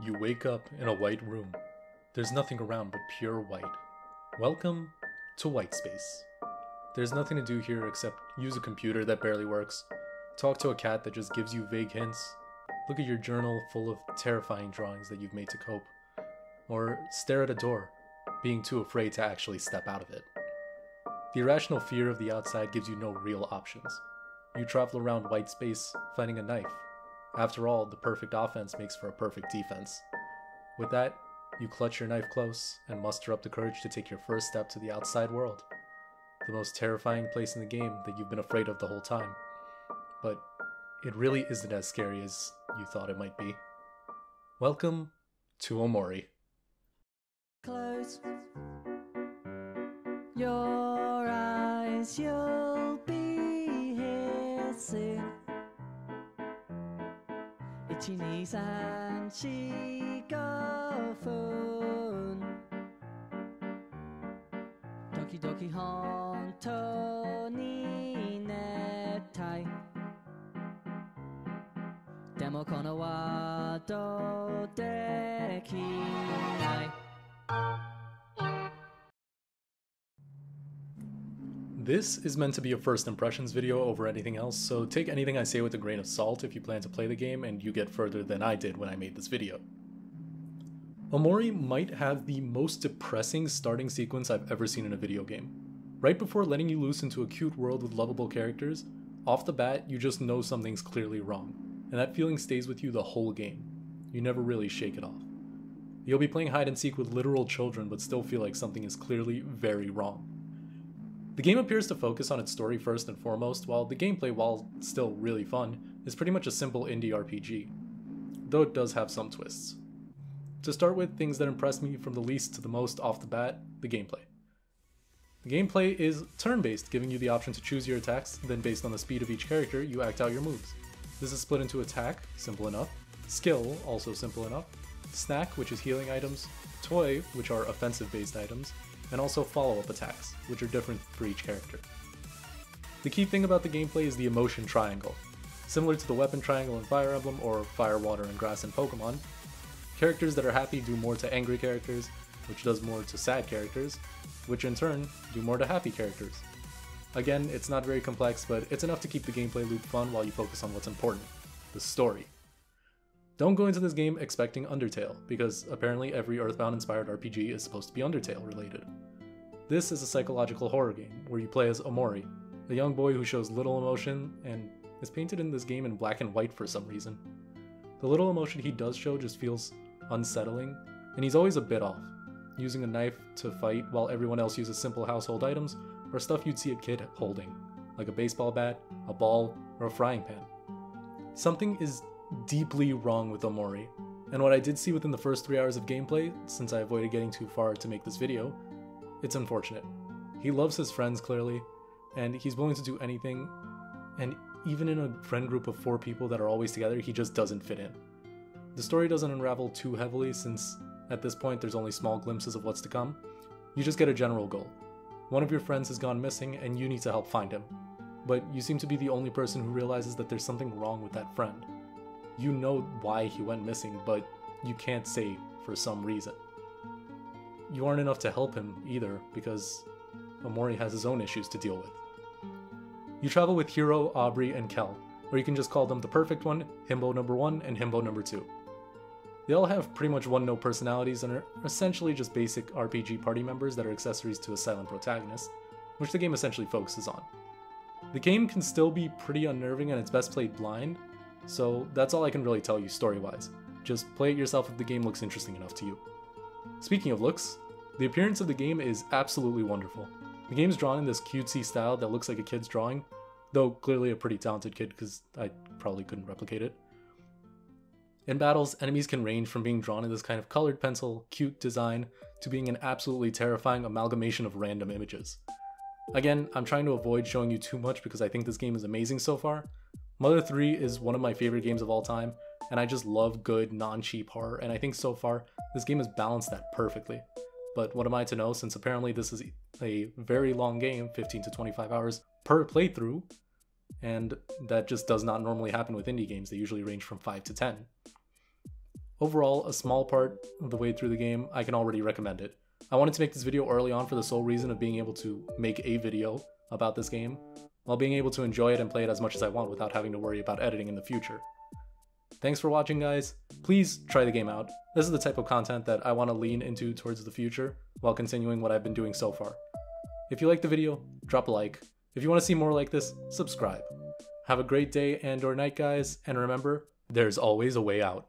You wake up in a white room. There's nothing around but pure white. Welcome to white space. There's nothing to do here except use a computer that barely works, talk to a cat that just gives you vague hints, look at your journal full of terrifying drawings that you've made to cope, or stare at a door, being too afraid to actually step out of it. The irrational fear of the outside gives you no real options. You travel around white space, finding a knife. After all, the perfect offense makes for a perfect defense. With that, you clutch your knife close and muster up the courage to take your first step to the outside world. The most terrifying place in the game that you've been afraid of the whole time. But it really isn't as scary as you thought it might be. Welcome to OMORI. Close your eyes, you'll be here soon. 1、2、3、4、5分時々本当に熱帯でもこのワードできない This is meant to be a first impressions video over anything else, so take anything I say with a grain of salt if you plan to play the game and you get further than I did when I made this video. OMORI might have the most depressing starting sequence I've ever seen in a video game. Right before letting you loose into a cute world with lovable characters, off the bat you just know something's clearly wrong, and that feeling stays with you the whole game. You never really shake it off. You'll be playing hide and seek with literal children but still feel like something is clearly very wrong. The game appears to focus on its story first and foremost, while the gameplay, while still really fun, is pretty much a simple indie RPG, though it does have some twists. To start with, things that impressed me from the least to the most off the bat, the gameplay. The gameplay is turn-based, giving you the option to choose your attacks, then based on the speed of each character, you act out your moves. This is split into attack, simple enough, skill, also simple enough, snack, which is healing items, toy, which are offensive-based items, and also follow-up attacks, which are different for each character. The key thing about the gameplay is the emotion triangle. Similar to the weapon triangle in Fire Emblem or Fire, Water, and Grass in Pokemon, characters that are happy do more to angry characters, which does more to sad characters, which in turn do more to happy characters. Again, it's not very complex, but it's enough to keep the gameplay loop fun while you focus on what's important, the story. Don't go into this game expecting Undertale, because apparently every Earthbound-inspired RPG is supposed to be Undertale-related. This is a psychological horror game, where you play as Omori, a young boy who shows little emotion and is painted in this game in black and white for some reason. The little emotion he does show just feels unsettling, and he's always a bit off, using a knife to fight while everyone else uses simple household items or stuff you'd see a kid holding, like a baseball bat, a ball, or a frying pan. Something is deeply wrong with OMORI, and what I did see within the first 3 hours of gameplay, since I avoided getting too far to make this video, it's unfortunate. He loves his friends clearly, and he's willing to do anything, and even in a friend group of 4 people that are always together, he just doesn't fit in. The story doesn't unravel too heavily since at this point there's only small glimpses of what's to come. You just get a general goal. One of your friends has gone missing and you need to help find him, but you seem to be the only person who realizes that there's something wrong with that friend. You know why he went missing, but you can't say for some reason. You aren't enough to help him either, because OMORI has his own issues to deal with. You travel with Hiro, Aubrey, and Kel, or you can just call them the perfect one, Himbo number 1, and Himbo number 2. They all have pretty much one-note personalities and are essentially just basic RPG party members that are accessories to a silent protagonist, which the game essentially focuses on. The game can still be pretty unnerving and it's best played blind, so that's all I can really tell you story-wise. Just play it yourself if the game looks interesting enough to you. Speaking of looks, the appearance of the game is absolutely wonderful. The game's drawn in this cutesy style that looks like a kid's drawing, though clearly a pretty talented kid because I probably couldn't replicate it. In battles, enemies can range from being drawn in this kind of colored pencil, cute design, to being an absolutely terrifying amalgamation of random images. Again, I'm trying to avoid showing you too much because I think this game is amazing so far. Mother 3 is one of my favorite games of all time, and I just love good, non-cheap horror, and I think so far, this game has balanced that perfectly. But what am I to know, since apparently this is a very long game, 15 to 25 hours per playthrough, and that just does not normally happen with indie games. They usually range from 5 to 10. Overall, a small part of the way through the game, I can already recommend it. I wanted to make this video early on for the sole reason of being able to make a video about this game, while being able to enjoy it and play it as much as I want without having to worry about editing in the future. Thanks for watching, guys. Please try the game out. This is the type of content that I want to lean into towards the future while continuing what I've been doing so far. If you liked the video, drop a like. If you want to see more like this, subscribe. Have a great day and or night, guys, and remember, there's always a way out.